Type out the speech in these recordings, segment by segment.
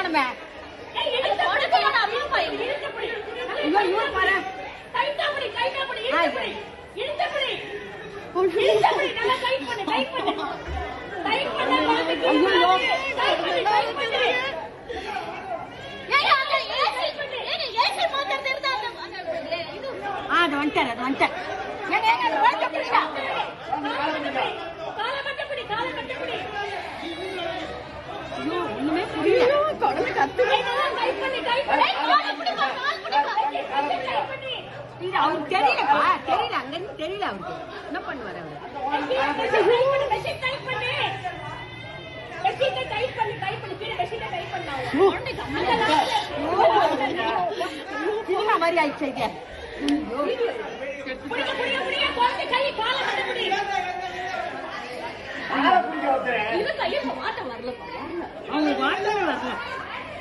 போடணுமே. இவன் பாரு. அது வந்துட்டார் அது வந்துட்டார். ஒண்ணுமே புரியல. குழந்தை கத்து அவருக்கு தெரியலப்பா, தெரியல அங்க இருந்து தெரியல அவருக்கு என்ன பண்ணுவாரு அவரு. மாதிரி ஆயிடுச்சு இது.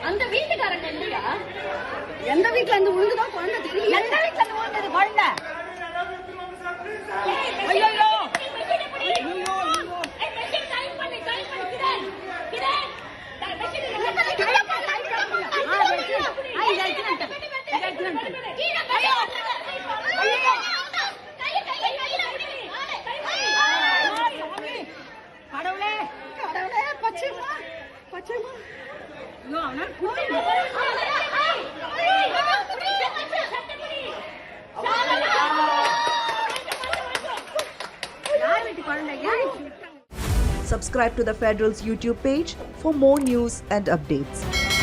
அந்த வீட்டுக்காரங்க இல்லையா? எந்த வீட்டுல இருந்து விழுந்துதான் குழந்தை தெரியும். எந்த வீட்டுல இருந்து விழுந்தது குழந்தை? ஐயோ கடவுளே கடவுளே பச்சைமா பச்சைமா. ஐயோ அவனால Subscribe to the Federal's YouTube page for more news and updates.